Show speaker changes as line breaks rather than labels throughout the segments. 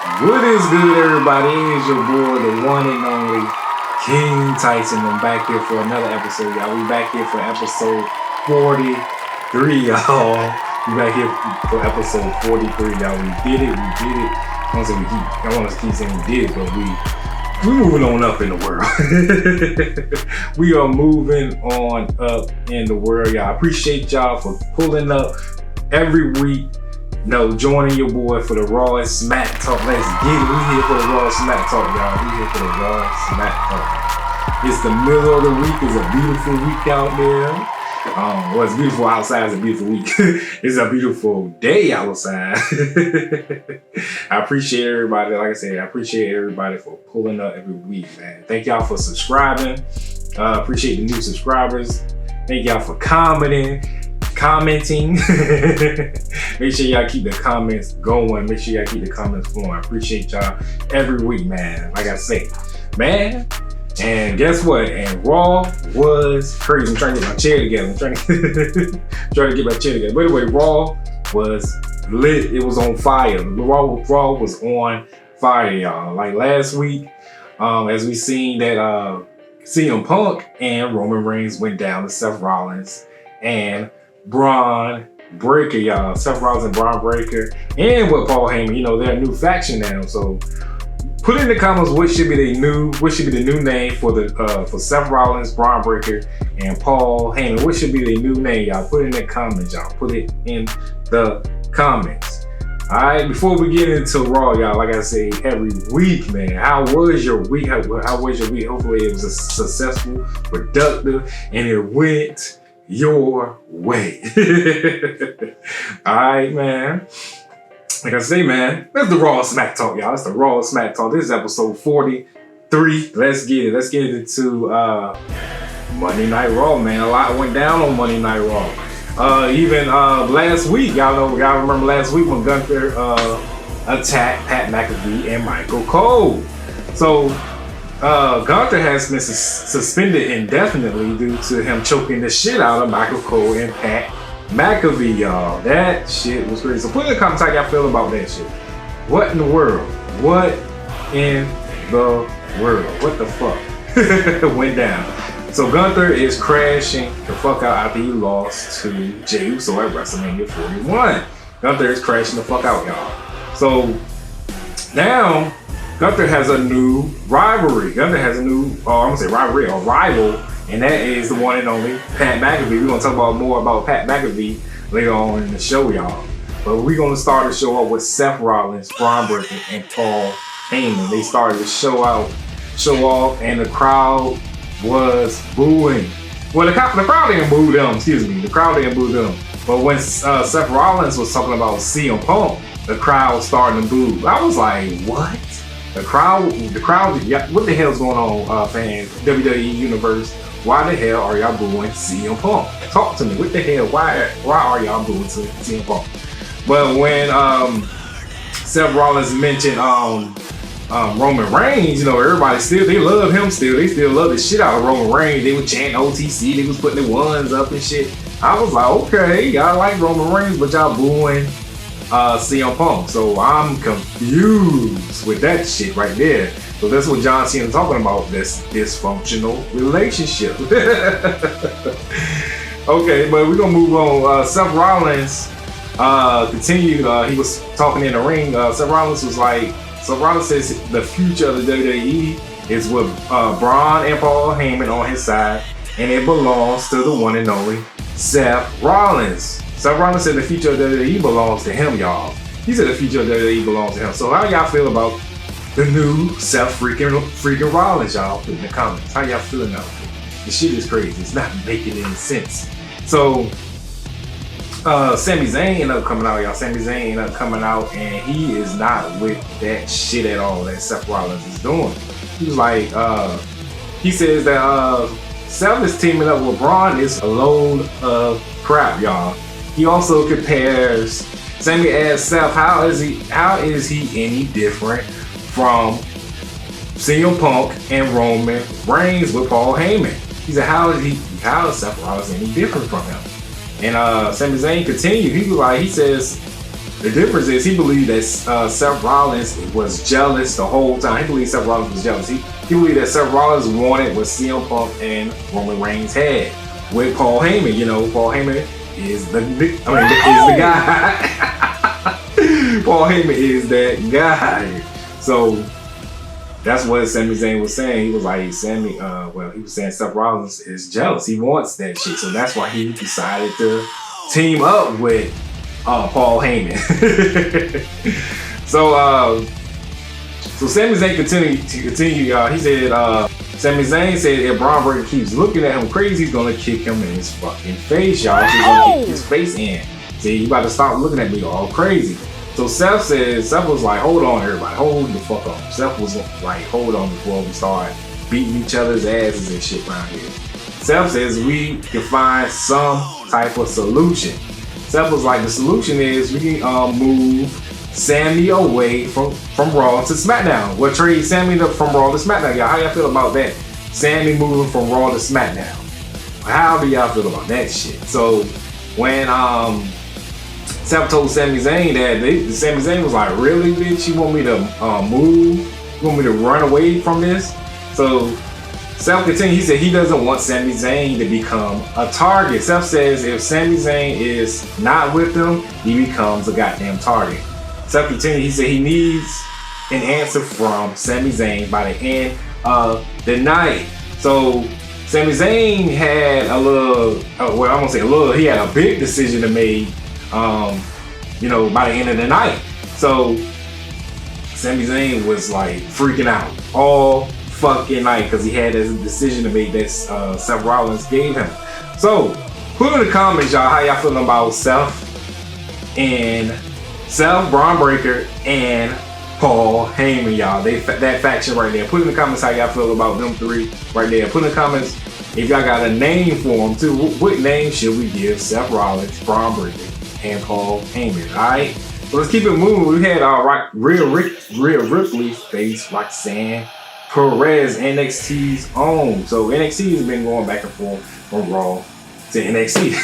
What is good, everybody? It is your boy, the one and only King Tyson. I'm back here for another episode, y'all. We back here for episode 43, y'all. We back here for episode 43, y'all. We did it. I want to keep saying we did it, but we moving on up in the world. We are moving on up in the world, y'all. I appreciate y'all for pulling up every week. Joining your boy for the Raw and Smack Talk. Let's get it. We here for the Raw and Smack Talk, y'all. We here for the Raw and Smack Talk. It's the middle of the week. It's a beautiful week out there. Well, it's beautiful outside. It's a beautiful week. It's a beautiful day outside. I appreciate everybody. Like I said, I appreciate everybody for pulling up every week, man. Thank y'all for subscribing. Appreciate the new subscribers. Thank y'all for commenting. Make sure y'all keep the comments going. Make sure y'all keep the comments flowing. I appreciate y'all every week, man. Like I say, man. And guess what? And Raw was crazy. I'm trying to get my chair together. I'm trying to get my chair together. By the way, Raw was lit. It was on fire. Raw was on fire, y'all. Like last week, as we seen that CM Punk and Roman Reigns went down to Seth Rollins and Braun Breaker, y'all. Seth Rollins and Braun Breaker, and with Paul Heyman, they're a new faction now. So put in the comments what should be the new name for Seth Rollins, Braun Breaker, and Paul Heyman. What should be the new name, y'all? Put it in the comments, y'all. Put it in the comments. All right. Before we get into Raw, y'all, like I say every week, man, how was your week? How was your week? Hopefully it was a successful, productive, and it went your way. All right, man. Like I say, man, that's the Raw Smack Talk, y'all. That's the Raw Smack Talk. This is episode 43. Let's get it. Let's get into Monday Night Raw, man. A lot went down on Monday Night Raw. Even last week, y'all remember last week when Gunther attacked Pat McAfee and Michael Cole. So Gunther has been suspended indefinitely due to him choking the shit out of Michael Cole and Pat McAfee, y'all. That shit was crazy. So put in the comments how y'all feel about that shit. What in the world? What in the world? What the fuck went down? So Gunther is crashing the fuck out after he lost to Jey Uso at WrestleMania 41. Gunther is crashing the fuck out, y'all. So now Gunther has a new rivalry. Gunther has a new, rival, and that is the one and only Pat McAfee. We're going to talk more about Pat McAfee later on in the show, y'all. But we're going to start the show off with Seth Rollins, Braun Breaker, and Paul Heyman. They started the show off, and the crowd was booing. Well, the crowd didn't boo them, The crowd didn't boo them. But when Seth Rollins was talking about CM Punk, the crowd was starting to boo. I was like, what? The crowd, what the hell's going on, fans? WWE Universe, why the hell are y'all booing CM Punk? Talk to me. What the hell? Why are y'all booing CM Punk? But when Seth Rollins mentioned Roman Reigns, everybody they love him still. They still love the shit out of Roman Reigns. They were chanting OTC. They was putting the ones up and shit. I was like, okay, y'all like Roman Reigns, but y'all booing CM Punk. So I'm confused with that shit right there. So that's what John Cena's talking about, this dysfunctional relationship. Okay, but we're gonna move on. Seth Rollins continued, he was talking in the ring. Seth Rollins says the future of the WWE is with Braun and Paul Heyman on his side, and it belongs to the one and only Seth Rollins. Seth Rollins said the future of WWE belongs to him, y'all. He said the future of WWE belongs to him. So how y'all feel about the new Seth freaking Rollins, y'all? Put in the comments. How y'all feeling now? The shit is crazy. It's not making any sense. So Sami Zayne ended up coming out, y'all. Sami Zayne ended up coming out, and he is not with that shit at all that Seth Rollins is doing. He was like, he says that Seth is teaming up with Braun is a load of crap, y'all. He also compares, Sami asks Seth, how is he any different from CM Punk and Roman Reigns with Paul Heyman? He said, how is Seth Rollins any different from him? And Sami Zayn continued. He says the difference is he believed that Seth Rollins was jealous the whole time. He believed Seth Rollins was jealous. He believed that Seth Rollins wanted what CM Punk and Roman Reigns had with Paul Heyman. You know, Paul Heyman is the guy. Paul Heyman is that guy. So that's what Sami Zayne was saying. He was like, he was saying Seth Rollins is jealous. He wants that shit. So that's why he decided to team up with Paul Heyman. So Sami Zayn continue, y'all. He said, Sami Zayn said if Braun Breaker keeps looking at him crazy, he's gonna kick him in his fucking face, y'all. He's gonna kick his face in. See, you about to stop looking at me all crazy. So Seth was like, hold on, everybody, hold the fuck on. Seth was like, hold on before we start beating each other's asses and shit around here. Seth says we can find some type of solution. Seth was like, the solution is we can move Sami away from Raw to SmackDown. We'll trade Sami from Raw to SmackDown. Y'all, how y'all feel about that? Sami moving from Raw to SmackDown. How do y'all feel about that shit? So when Seth told Sami Zayn that, Sami Zayn was like, really, bitch? You want me to move? You want me to run away from this? So Seth continued, he said he doesn't want Sami Zayn to become a target. Seth says if Sami Zayn is not with him, he becomes a goddamn target. Seth continued, he said he needs an answer from Sami Zayn by the end of the night. So Sami Zayn had a little, he had a big decision to make, you know, by the end of the night. So Sami Zayn was like freaking out all fucking night because he had a decision to make that Seth Rollins gave him. So put in the comments, y'all, how y'all feeling about Seth, Braun Breaker, and Paul Heyman, y'all. That faction right there. Put in the comments how y'all feel about them three right there. Put in the comments if y'all got a name for them too. What name should we give Seth Rollins, Braun Breaker, and Paul Heyman? Alright? So let's keep it moving. We had Rhea Ripley face Roxanne Perez, NXT's own. So NXT has been going back and forth from Raw to NXT.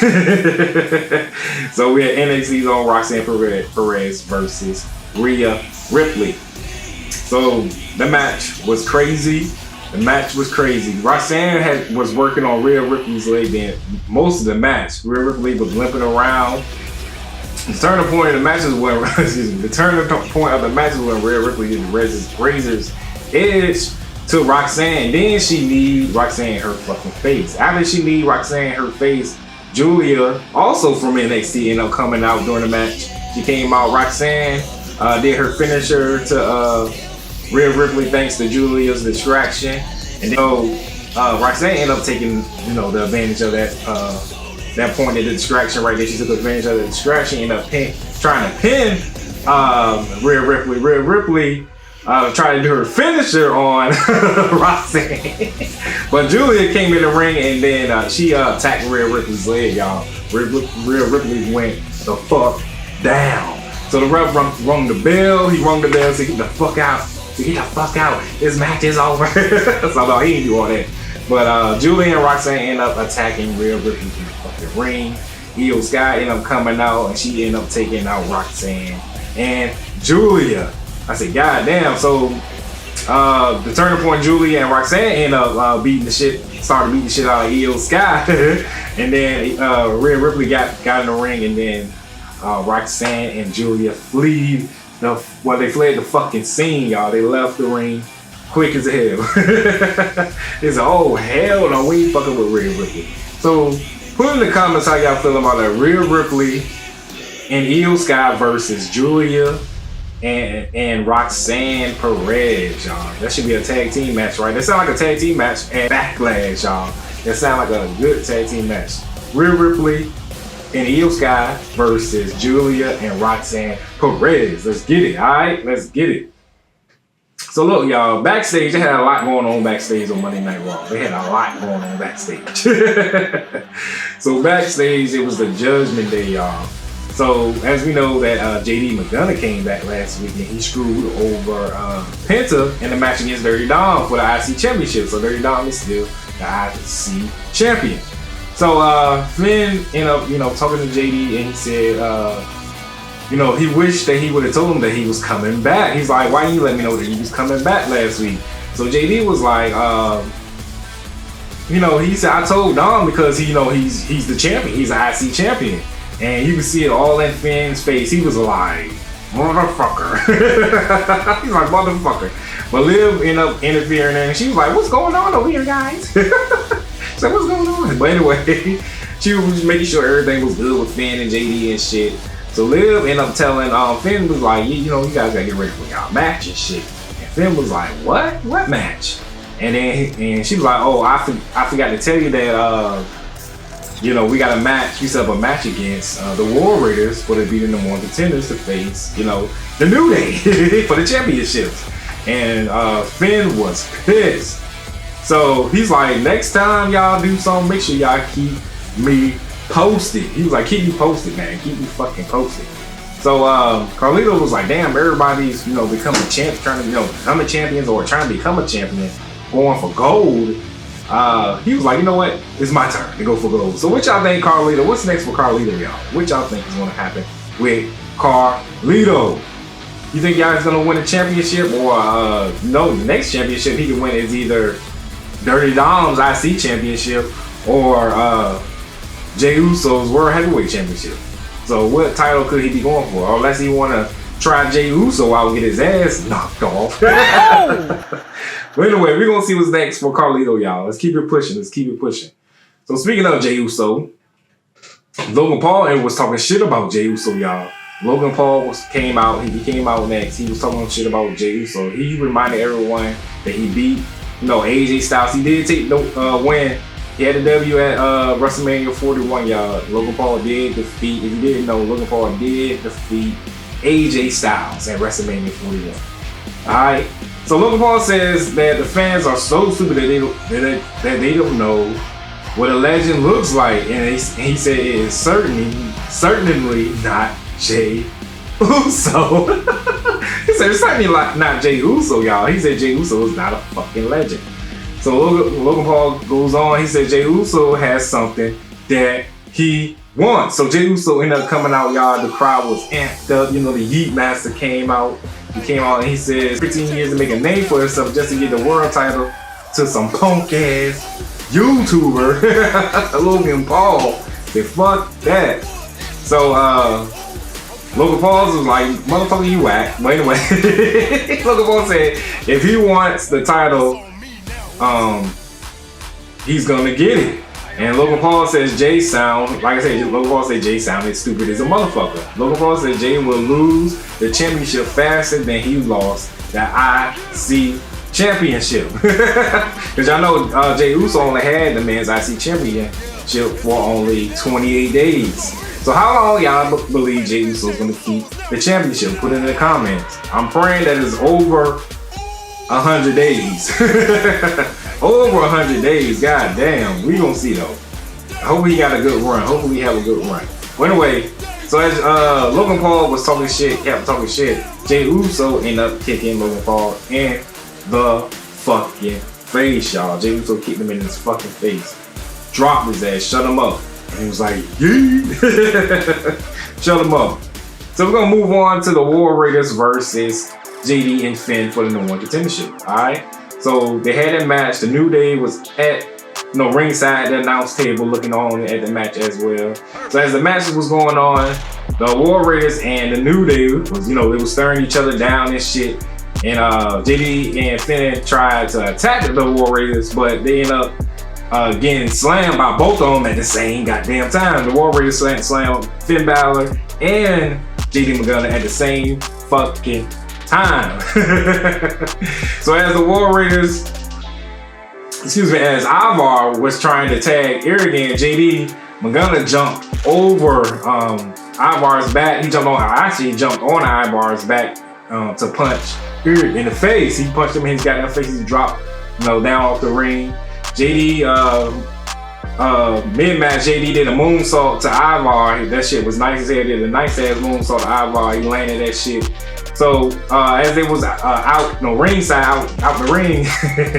So we had NXT's own Roxanne Perez versus Rhea Ripley. So the match was crazy. Roxanne was working on Rhea Ripley's leg then most of the match. Rhea Ripley was limping around. The turning point of the match is when Rhea Ripley did razor's edge to Roxanne. Then she kneed Roxanne her fucking face. After she kneed Roxanne her face, Julia, also from NXT, ended up coming out during the match. She came out. Roxanne did her finisher to Rhea Ripley thanks to Julia's distraction. And then Roxanne ended up taking, you know, the advantage of that point of the distraction right there. She took advantage of the distraction, ended up trying to pin Rhea Ripley. Rhea Ripley tried to do her finisher on Roxanne. But Julia came in the ring and then she attacked Rhea Ripley's leg, y'all. Rhea Ripley went the fuck down. So the ref rung the bell. He rung the bell to get the fuck out. This match is over. So no, he didn't do all that. But Julia and Roxanne end up attacking Rhea Ripley in the fucking ring. Io Sky ended up coming out and she ended up taking out Roxanne and Julia. I said, God damn. So the turning point, Julia and Roxanne ended up started beating the shit out of Io Sky. And then Rhea Ripley got in the ring, and then Roxanne and Julia fled the fucking scene, y'all. They left the ring quick as hell. It's oh hell no, we ain't fucking with Rhea Ripley. So put in the comments how y'all feel about that Rhea Ripley and Io Sky versus Julia and Roxanne Perez, y'all. That should be a tag team match, right? That sound like a tag team match and Backlash, y'all. That sound like a good tag team match. Rhea Ripley and Io Sky versus Julia and Roxanne Perez. Let's get it, alright? Let's get it. So look, y'all, backstage, they had a lot going on backstage on Monday Night Raw. They had a lot going on backstage. So backstage, it was the Judgment Day, y'all. So as we know that JD McDonough came back last week and he screwed over Penta in the match against Dirty Dom for the IC Championship. So Dirty Dom is still the IC Champion. So Finn ended up, talking to JD, and he said you know, he wished that he would have told him that he was coming back. He's like, why didn't you let me know that he was coming back last week? So JD was like, you know, he said, I told Dom because he, you know, he's the champion. He's an IC champion. And you can see it all in Finn's face. He was like, motherfucker. He's like, motherfucker. But Liv ended up interfering and she was like, what's going on over here, guys? So what's going on? But anyway, she was making sure everything was good with Finn and JD and shit. So Liv ended up telling Finn was like, you know, you guys gotta get ready for y'all match and shit. And Finn was like, what? What match? And then she was like, oh, I forgot to tell you that you know, we got a match. We set up a match against the War Raiders for the beating number 1 contenders to face, you know, the New Day for the championships. And Finn was pissed. So he's like, next time y'all do something, make sure y'all keep me posted. He was like, keep me posted, man. Keep me fucking posted. So Carlito was like, damn, everybody's, you know, becoming champs, trying to, you know, become a champions or trying to become a champion, going for gold. He was like, you know what? It's my turn to go for gold. So what y'all think, Carlito? What's next for Carlito, y'all? What y'all think is going to happen with Carlito? You think y'all is going to win a championship or no, the next championship he can win is either Dirty Dom's IC championship or Jey Uso's World Heavyweight Championship. So what title could he be going for? Or unless he want to try Jey Uso out and get his ass knocked off. But anyway, we're going to see what's next for Carlito, y'all. Let's keep it pushing. Let's keep it pushing. So speaking of Jey Uso, Logan Paul was talking shit about Jey Uso, y'all. Logan Paul came out. He came out next. He was talking shit about Jey Uso. He reminded everyone that he beat, you know, AJ Styles. He did take the win. He had a W at WrestleMania 41, y'all. Logan Paul did defeat, if you didn't know, Logan Paul did defeat AJ Styles at WrestleMania 41. Alright? So Logan Paul says that the fans are so stupid that they don't know what a legend looks like. And he said it is certainly not Jey Uso. He said it's certainly not Jey Uso, y'all. He said Jey Uso is not a fucking legend. So Logan Paul goes on. He said Jey Uso has something that he wants. So Jey Uso ended up coming out, y'all. The crowd was amped up. You know, the Yeet Master came out. He came out and he said 15 years to make a name for himself just to get the world title to some punk ass YouTuber, Logan Paul. Said fuck that. So Logan Paul was like, motherfucker, you whack. But anyway, Logan Paul said if he wants the title, he's gonna get it. And Logan Paul says Jey sound, like I said, Logan Paul said Jey sounded stupid as a motherfucker. Logan Paul said Jey will lose the championship faster than he lost the IC championship. Because y'all know Jey Uso only had the men's IC championship for only 28 days. So how long y'all believe Jey Uso is gonna keep the championship? Put it in the comments. I'm praying that it's over 100 days. Over 100 days, god damn. We gonna see though. I hope he got a good run. Hopefully he have a good run. Well, anyway, so as Logan Paul was talking shit, kept talking shit, Jey Uso ended up kicking Logan Paul in the fucking face, y'all. Jey Uso kicked him in his fucking face. Dropped his ass, shut him up. And he was like, yeah. Shut him up. So we're gonna move on to the War Raiders versus JD and Finn for the number 1 contendership. Alright? So they had a match. The New Day was at ringside, the announce table, looking on at the match as well. So as the match was going on, the War Raiders and the New Day was, you know, they was staring each other down and shit. And JD and Finn tried to attack the War Raiders, but they end up getting slammed by both of them at the same goddamn time. The War Raiders slammed Finn Balor and JD McDonagh at the same fucking time. So as the War Raiders, as Ivar was trying to tag Irrigan, JD McDonagh jumped over Ivar's back. He jumped on Ivar's back to punch Irrigan in the face. He punched him in his goddamn face. He dropped, you know, down off the ring. JD mid-match, JD did a moonsault to Ivar. That shit was nice as hell. Did a nice ass moonsault to Ivar. He landed that shit. So as it was out the ring,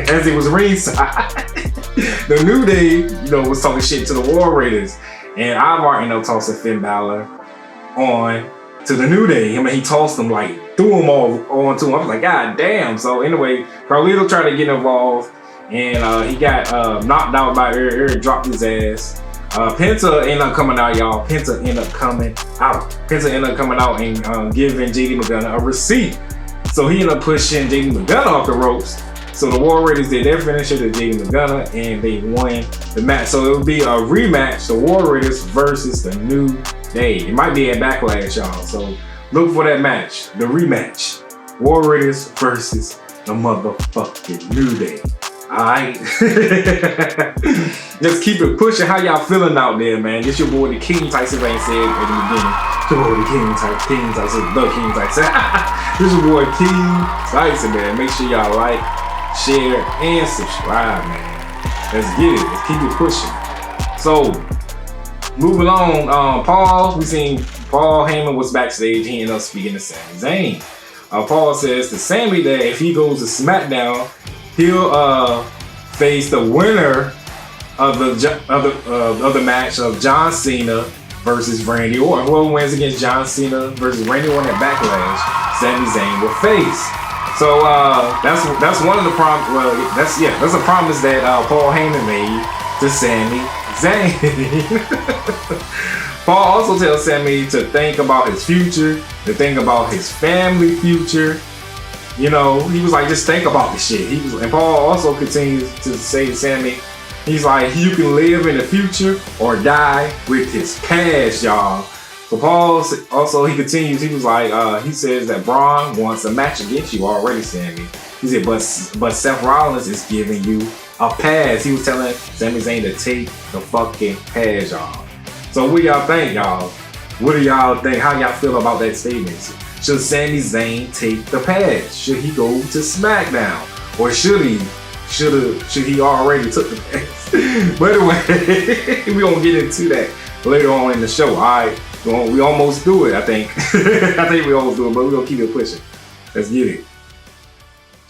as it was ringside, the New Day, you know, was talking shit to the War Raiders, and Ivar ended up tossing Finn Balor on to the New Day. I mean, he tossed him, like, threw him all onto him. I was like, God damn. So anyway, Carlito tried to get involved, and he got knocked out by Eric dropped his ass. Penta ended up coming out, y'all. Penta ended up coming out and giving JD McDonough a receipt. So he ended up pushing JD McDonough off the ropes. So the War Raiders did their finisher to JD McDonough, and they won the match. So it would be a rematch, the War Raiders versus the New Day. It might be at Backlash, y'all. So look for that match, the rematch. War Raiders versus the motherfucking New Day. Alright? Just keep it pushing. How y'all feeling out there, man? This your boy, the King Tyson, said at the beginning. Your boy, the King Tyson, the King Tyson. This your boy, King Tyson, man. Make sure y'all like, share, and subscribe, man. Let's get it. Let's keep it pushing. So, moving on, Paul, we seen Paul Heyman was backstage. He ended up speaking to Sami Zayne. Paul says to Sami that if he goes to SmackDown, he'll face the winner of the match of John Cena versus Randy Orton. Whoever wins against John Cena versus Randy Orton at Backlash, Sami Zayn will face. So that's one of the promise. Well, that's a promise that Paul Heyman made to Sami Zayn. Paul also tells Sami to think about his future, to think about his family future. You know, he was like, just think about this shit. And Paul also continues to say to Sami, he's like, you can live in the future or die with his past, y'all. So Paul also, he continues, he was like, he says that Braun wants a match against you already, Sami. He said, but Seth Rollins is giving you a pass. He was telling Sami Zayn to take the fucking pass, y'all. So what do y'all think, y'all? What do y'all think? How y'all feel about that statement? Should Sami Zayn take the pass? Should he go to SmackDown? Or should he already took the pass? But anyway, we're gonna get into that later on in the show. Alright. We almost do it, I think. I think we almost do it, but we're gonna keep it pushing. Let's get it.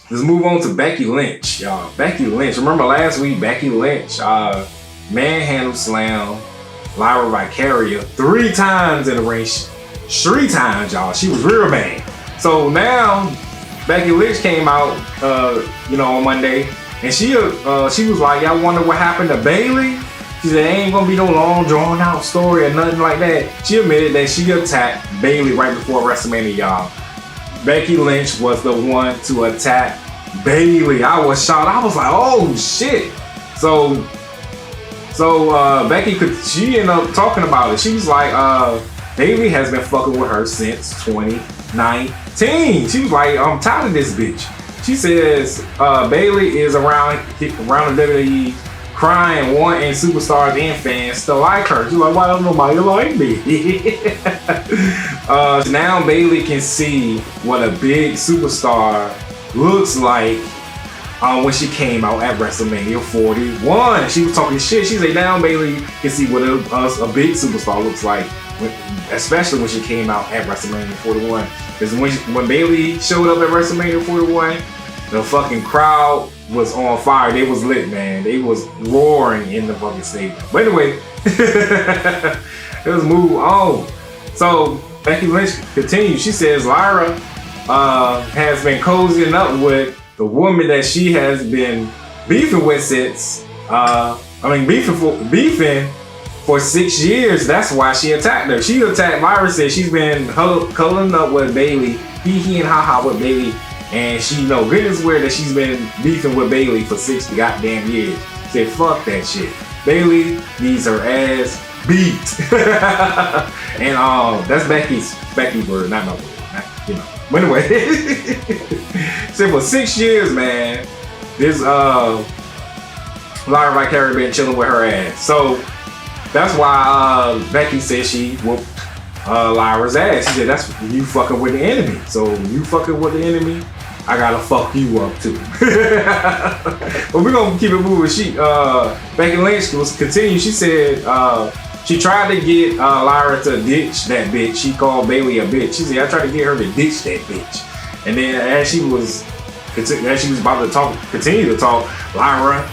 Let's move on to Becky Lynch, y'all. Becky Lynch. Remember last week, Becky Lynch manhandle slam Lyra Valkyria 3 times in the ring. 3 times, y'all. She was real bad. So now Becky Lynch came out, on Monday, and she was like, y'all wonder what happened to Bayley? She said, ain't gonna be no long drawn out story or nothing like that. She admitted that she attacked Bayley right before WrestleMania, y'all. Becky Lynch was the one to attack Bayley. I was shocked. I was like, oh shit. So Becky she ended up talking about it. She was like, Bayley has been fucking with her since 2019. She was like, I'm tired of this bitch. She says Bayley is around the WWE crying, wanting superstars and fans to like her. She's like, why don't nobody like me? Now Bayley can see what a big superstar looks like when she came out at WrestleMania 41. She was talking shit. She said, now Bayley can see what a big superstar looks like, especially when she came out at WrestleMania 41. Because when Bayley showed up at WrestleMania 41, the fucking crowd was on fire. They was lit, man. They was roaring in the fucking stadium. But anyway, let's move on. So Becky Lynch continues. She says Lyra has been cozying up with the woman that she has been beefing with since beefing for 6 years. That's why she attacked her. She attacked Lyra. Said she's been cuddling up with Bayley, he and ha with Bayley. And she know goodness where that she's been beefing with Bayley for 60 goddamn years. Said fuck that shit. Bayley needs her ass beat. And that's Becky's word, not my word. But anyway, said for 6 years, man, this Lyra Valkyria been chilling with her ass. So that's why Becky said she whooped Lyra's ass. She said that's you fucking with the enemy. So you fucking with the enemy, I gotta fuck you up too. But we're gonna keep it moving. Becky Lynch was continuing. She said she tried to get Lyra to ditch that bitch. She called Bayley a bitch. She said I tried to get her to ditch that bitch. And then as she was about to continue to talk, Lyra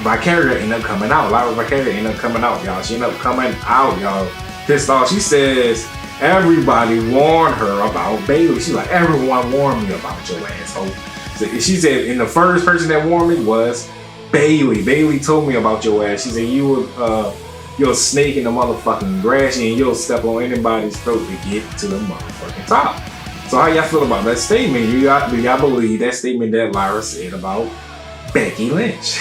Valkyria ended up coming out. Lyra Valkyria ended up coming out, y'all. She ended up coming out, y'all. Pissed off. She says, everybody warned her about Bayley. She's like, everyone warned me about your asshole. So she said, and the first person that warned me was Bayley. Bayley told me about your ass. She said, you're a snake in the motherfucking grass and you'll step on anybody's throat to get to the motherfucking top. So how y'all feel about that statement? Do y'all believe that statement that Lyra said about Becky Lynch?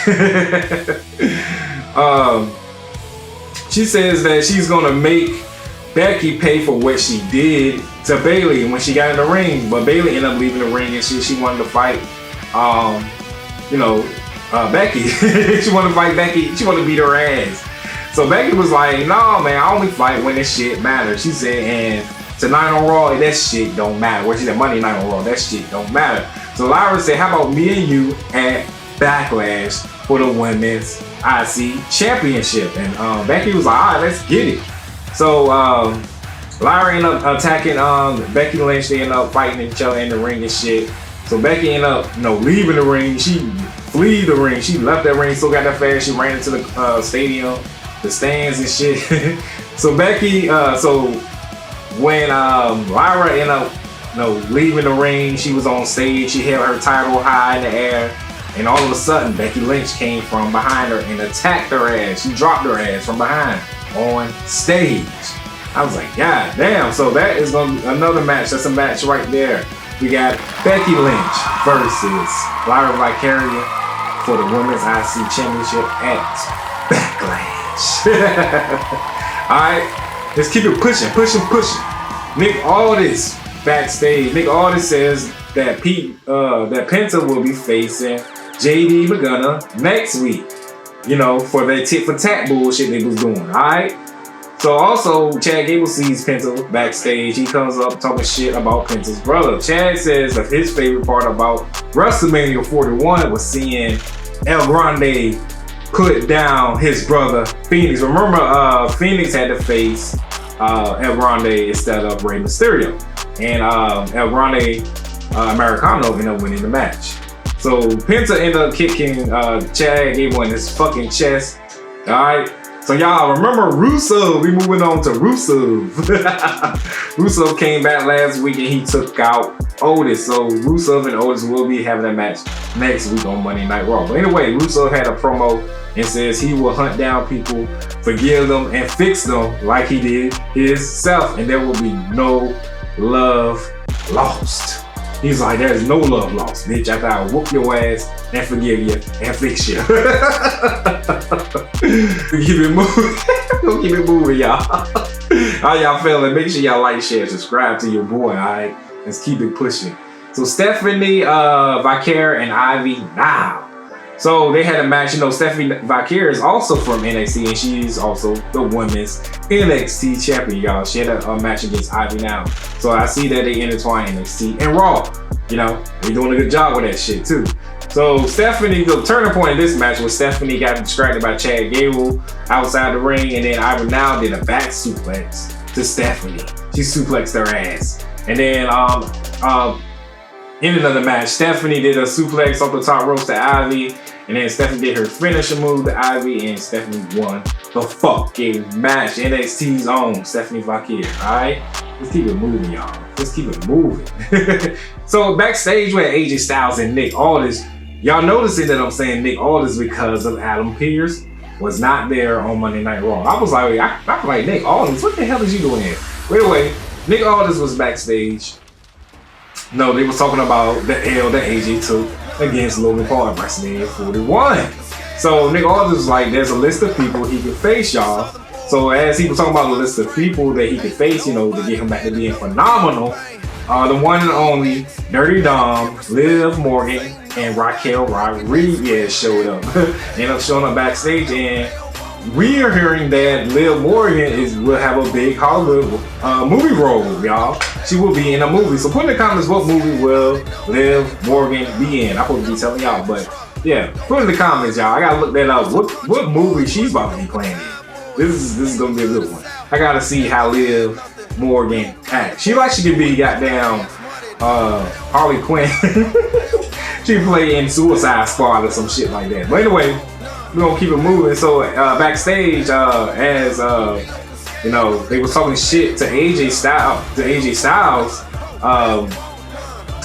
She says that she's gonna make Becky pay for what she did to Bayley when she got in the ring, but Bayley ended up leaving the ring and she wanted to fight, Becky. She wanted to fight Becky. She wanted to beat her ass. So Becky was like, "No, man, I only fight when this shit matters." She said, and tonight on Raw, that shit don't matter. Well, she said Monday night on Raw, that shit don't matter. So Lyra said, "How about me and you at Backlash for the Women's IC Championship?" And Becky was like, "All right, let's get it." So Lyra ended up attacking Becky Lynch. They ended up fighting each other in the ring and shit. So Becky ended up, leaving the ring. She flee the ring. She left that ring so goddamn fast. She ran into the stadium, the stands and shit. So Becky, when Lyra ended up, leaving the ring, she was on stage. She held her title high in the air, and all of a sudden, Becky Lynch came from behind her and attacked her ass. She dropped her ass from behind on stage. I was like, God damn. So that is gonna be another match. That's a match right there. We got Becky Lynch versus Lyra Valkyria for the Women's IC Championship at Backlash. Alright, let's keep it pushing. Nick Aldis backstage. Nick Aldis says that Penta will be facing JD McDonough next week. For that tit for tat bullshit they was doing. Alright? So also, Chad Gable sees Penta backstage. He comes up talking shit about Penta's brother. Chad says that his favorite part about WrestleMania 41 was seeing El Grande put down his brother Phoenix. Remember, Phoenix had to face El Grande instead of Rey Mysterio. And El Grande Americano ended up winning the match. So Penta ended up kicking Chad Gable in his fucking chest. Alright? So y'all remember Rusev. We moving on to Rusev. Rusev came back last week and he took out Otis. So Rusev and Otis will be having a match next week on Monday Night Raw. But anyway, Rusev had a promo and says he will hunt down people, forgive them, and fix them like he did himself. And there will be no love lost. He's like, there's no love lost, bitch. After I whoop your ass and forgive you and fix you. Keep it moving. We'll keep it moving, y'all. How y'all feeling? Make sure y'all like, share, subscribe to your boy, alright? Let's keep it pushing. So Stephanie Valkyria and Ivy now. So they had a match. Stephanie Valkyria is also from NXT and she's also the women's NXT champion, y'all. She had a match against Ivy now. So I see that they intertwine NXT and Raw. They're doing a good job with that shit too. So Stephanie, the turning point in this match was Stephanie got distracted by Chad Gable outside the ring, and then Ivy now did a back suplex to Stephanie. She suplexed her ass. And then ended of the match, Stephanie did a suplex off the top rope to Ivy, and then Stephanie did her finisher move to Ivy, and Stephanie won the fucking match. NXT's own Stephanie Valkyria, alright? Let's keep it moving, y'all. Let's keep it moving. So backstage with AJ Styles and Nick Aldis, y'all noticing that I'm saying Nick Aldis because of Adam Pearce was not there on Monday Night Raw. I was like, I was like, Nick Aldis, what the hell is you doing here? But anyway, Nick Aldis was backstage. No, they was talking about the L that AJ took against Logan Paul at WrestleMania 41. So Nick Aldis was like, there's a list of people he could face, y'all. So as he was talking about the list of people that he could face, to get him back to being phenomenal, the one and only Dirty Dom, Liv Morgan, and Raquel Rodriguez showed up. Ended up showing up backstage, and we are hearing that Liv Morgan will have a big Hollywood movie role, y'all. She will be in a movie. So put in the comments what movie will Liv Morgan be in. I'm supposed to be telling y'all, but yeah, put in the comments, y'all. I gotta look that up. What movie she's about to be playing in. This is gonna be a good one. I gotta see how Liv Morgan acts. She like she could be goddamn Harley Quinn. She play in Suicide Squad or some shit like that. But anyway, we're gonna keep it moving. So backstage, as You know, they was talking shit to AJ Styles.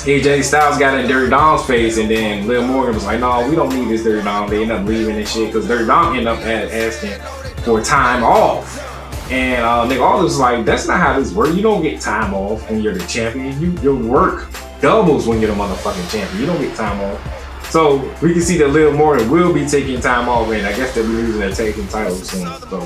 AJ Styles got in Dirty Dom's face, and then Lil Morgan was like, no, we don't need this Dirty Dom. They end up leaving and shit because Dirty Dom ended up asking for time off. And Nick Aldis was like, that's not how this works. You don't get time off when you're the champion. Your work doubles when you're the motherfucking champion. You don't get time off. So we can see that Lil Morgan will be taking time off, and I guess they'll be losing their tag team titles soon. So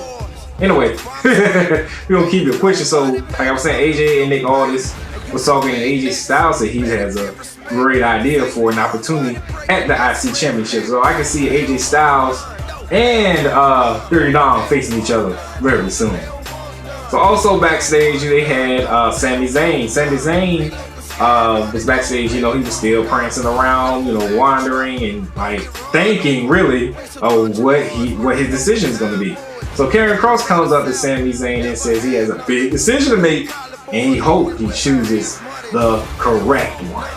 anyway, we're gonna keep it pushing. So like I was saying, AJ and Nick Aldis was talking, and AJ Styles said he has a great idea for an opportunity at the IC Championship. So I can see AJ Styles and Dirty Dom facing each other very soon. So also backstage they had Sami Zayne. Sami Zayne was backstage, you know, he was still prancing around, you know, wandering and like thinking really of what his decision is going to be. So Karrion Kross comes up to Sami Zayne and says he has a big decision to make, and he hopes he chooses the correct one.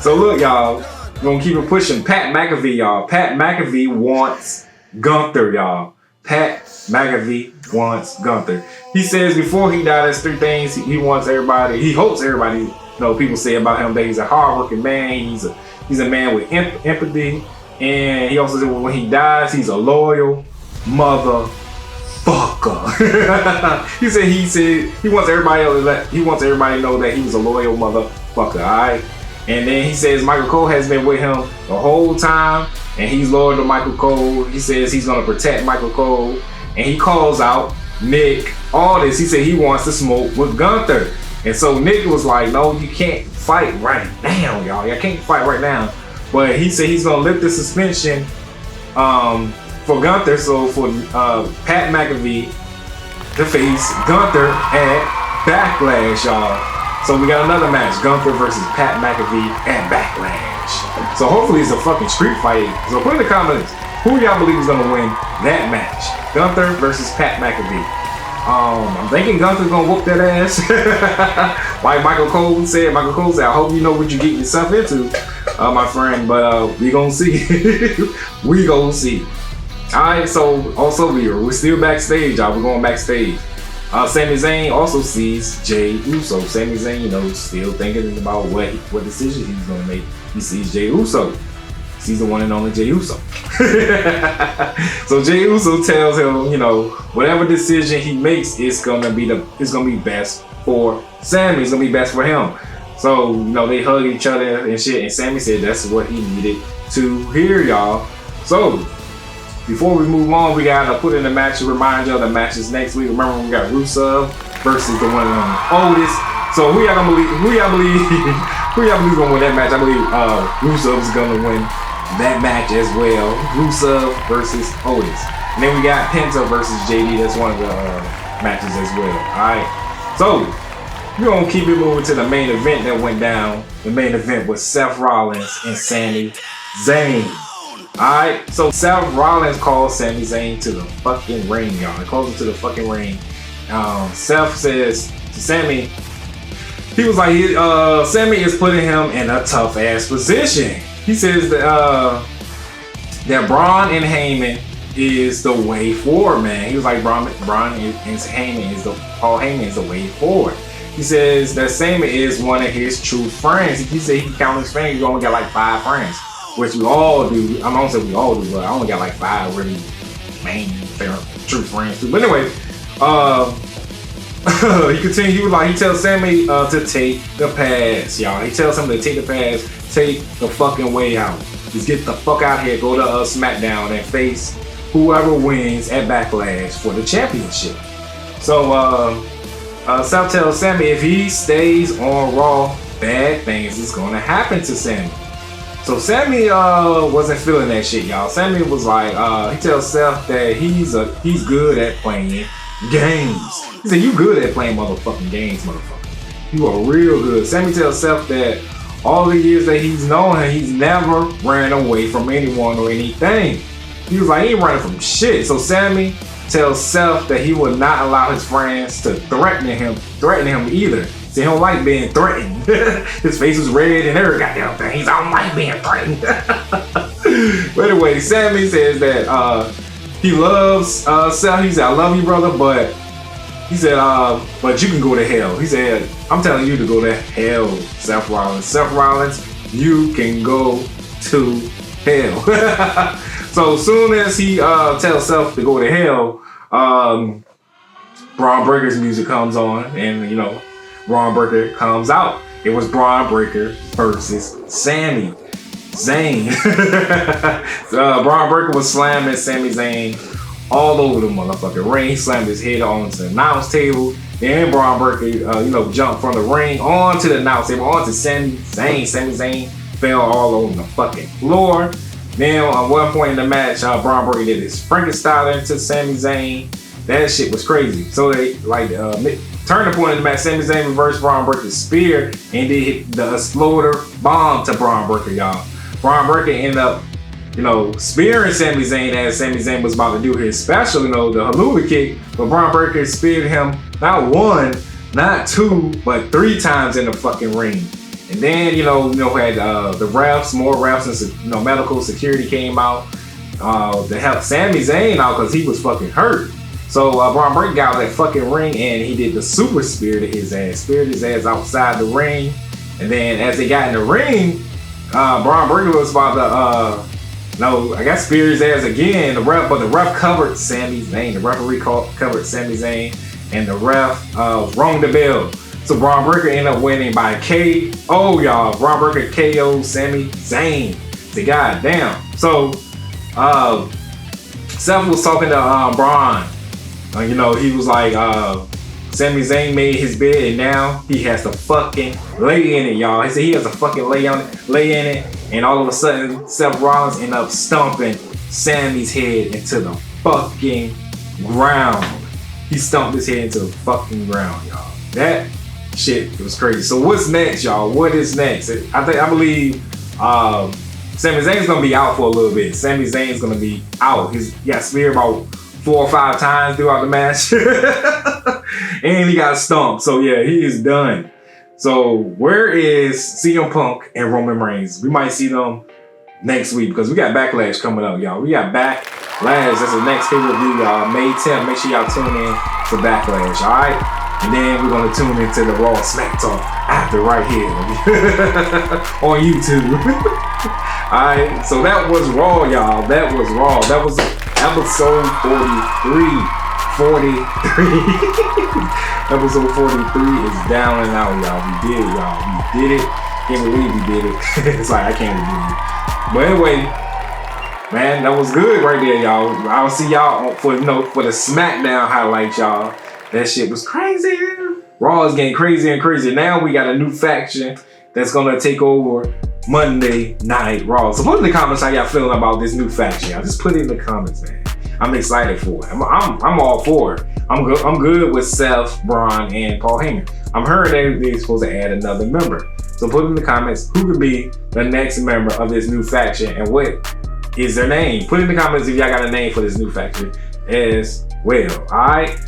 So look, y'all, we're gonna keep it pushing. Pat McAfee, y'all. Pat McAfee wants Gunther, y'all. Pat McAfee wants Gunther. He says before he died, there's 3 things he wants everybody. He hopes everybody, you know, people say about him that he's a hardworking man. He's a man with empathy, and he also said when he dies, he's a loyal motherfucker. he said he wants everybody to know that he was a loyal motherfucker. All right. And then he says Michael Cole has been with him the whole time, and he's loyal to Michael Cole. He says he's gonna protect Michael Cole, and he calls out Nick Aldis. He said he wants to smoke with Gunther, and so Nick was like, "No, you can't fight right now, y'all. Y'all can't fight right now." But he said he's gonna lift the suspension for Gunther. So for Pat McAfee to face Gunther at Backlash, y'all. So we got another match, Gunther versus Pat McAfee at Backlash. So hopefully it's a fucking street fight. So put in the comments, who y'all believe is gonna win that match? Gunther versus Pat McAfee. I'm thinking Gunther's gonna whoop that ass. Like Michael Cole said, I hope you know what you're getting yourself into, my friend, but we gonna see. We gonna see. Alright, so also we're still backstage, y'all. We're going backstage. Sami Zayn also sees Jey Uso. Sami Zayn, you know, still thinking about what decision he's gonna make. He sees Jey Uso. He's the one and only Jey Uso. So Jey Uso tells him, you know, whatever decision he makes is gonna be best for Sami. It's gonna be best for him. So, you know, they hug each other and shit, and Sami said that's what he needed to hear, y'all. So before we move on, we gotta put in the match to remind y'all the matches next week. Remember, we got Rusev versus the one and only Otis. So who y'all believe is gonna win that match? I believe Rusev is gonna win that match as well. Rusev versus Otis. And then we got Penta versus JD. That's one of the matches as well. Alright. So we're gonna keep it moving to the main event that went down. The main event was Seth Rollins and Sami Zayne. Alright, so Seth Rollins calls Sami Zayn to the fucking ring, y'all. He calls him to the fucking ring. Seth says to Sami, he was like, Sami is putting him in a tough ass position. He says that Braun and Heyman is the way forward, man. He was like, Braun and Paul Heyman is the way forward. He says that Sami is one of his true friends. He said he counts his friends. He only got like 5 friends. Which we all do. I don't say we all do, but I only got like 5 really main true friends too. But anyway, he continued. He tells Sami to take the pass, y'all. He tells him to take the pass, take the fucking way out. Just get the fuck out here, go to SmackDown and face whoever wins at Backlash for the championship. So Seth tells Sami if he stays on Raw, bad things is gonna happen to Sami. So Sami wasn't feeling that shit, y'all. Sami was like, he tells Seth that he's good at playing games. He said, you good at playing motherfucking games, motherfucker. You are real good. Sami tells Seth that all the years that he's known him, he's never ran away from anyone or anything. He was like, he ain't running from shit. So Sami tells Seth that he will not allow his friends to threaten him either. See, he don't like being threatened. His face was red and every goddamn thing. He's I don't like being threatened. But anyway, Sami says that he loves Seth. He said, I love you, brother, but he said, but you can go to hell. He said, I'm telling you to go to hell, Seth Rollins. Seth Rollins, you can go to hell. So soon as he tells Seth to go to hell, Braun Breaker's music comes on, and you know, Braun Breaker comes out. It was Braun Breaker versus Sami Zayne. Braun Breaker was slamming Sami Zayne all over the motherfucking ring. He slammed his head onto the announce table. Then Braun Breaker, you know, jumped from the ring onto the announce table, onto Sami Zayne. Sami Zayne fell all over the fucking floor. Then at one point in the match, Braun Breaker did his Frankenstein into Sami Zayne. That shit was crazy. So they turning point in the match, Sami Zayn reversed Braun Breaker's spear and did hit the exploder bomb to Braun Breaker, y'all. Braun Breaker ended up, you know, spearing Sami Zayn as Sami Zayn was about to do his special, you know, the Hallelujah kick. But Braun Breaker speared him not one, not two, but 3 times in the fucking ring. And then, you know, had the refs, more refs, and you know, medical security came out to help Sami Zayn out because he was fucking hurt. So Braun Breaker got out of that fucking ring and he did the super spear to his ass, speared his ass outside the ring. And then as they got in the ring, Braun Breaker was about to, I guess spear his ass again. The ref covered Sami Zayn. The referee covered Sami Zayn, and the ref rung the bell. So Braun Breaker ended up winning by KO, y'all. Braun Breaker KO Sami Zayn. So goddamn. So Seth was talking to Braun. You know, he was like, Sami Zayn made his bed and now he has to fucking lay in it, y'all. He said he has to fucking lay in it, and all of a sudden, Seth Rollins ended up stomping Sami's head into the fucking ground. He stomped his head into the fucking ground, y'all. That shit was crazy. So what's next, y'all? What is next? I believe Sami Zayn's gonna be out for a little bit. Sami Zayn's gonna be out. He got speared about 4 or 5 times throughout the match. And he got stomped. So yeah, he is done. So where is CM Punk and Roman Reigns? We might see them next week because we got Backlash coming up, y'all. We got Backlash. That's the next pay-per-view, y'all. May 10th. Make sure y'all tune in to Backlash, all right? And then we're going to tune into the Raw Smack Talk after right here on YouTube. All right, so that was Raw, y'all. That was Raw. That was episode 43. Episode 43 is down and out, y'all. We did it, y'all. We did it. Can't believe we did it. It's like, I can't believe it. But anyway, man, that was good right there, y'all. I'll see y'all for the SmackDown highlights, y'all. That shit was crazy. Raw is getting crazier and crazier. Now we got a new faction that's gonna take over Monday Night Raw. So put in the comments how y'all feeling about this new faction, y'all. Just put it in the comments, man. I'm excited for it. I'm all for it. I'm good with Seth, Braun, and Paul Heyman. I'm heard that they're supposed to add another member. So put in the comments who could be the next member of this new faction and what is their name. Put in the comments if y'all got a name for this new faction as well. Alright?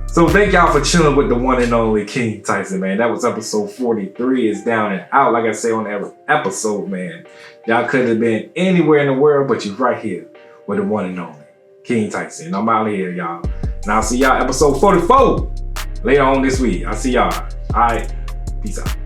So thank y'all for chilling with the one and only King Tyson, man. That was episode 43. It's down and out. Like I say on every episode, man. Y'all could have been anywhere in the world, but you're right here with the one and only King Tyson. I'm out of here, y'all. And I'll see y'all episode 44 later on this week. I'll see y'all. All right. Peace out.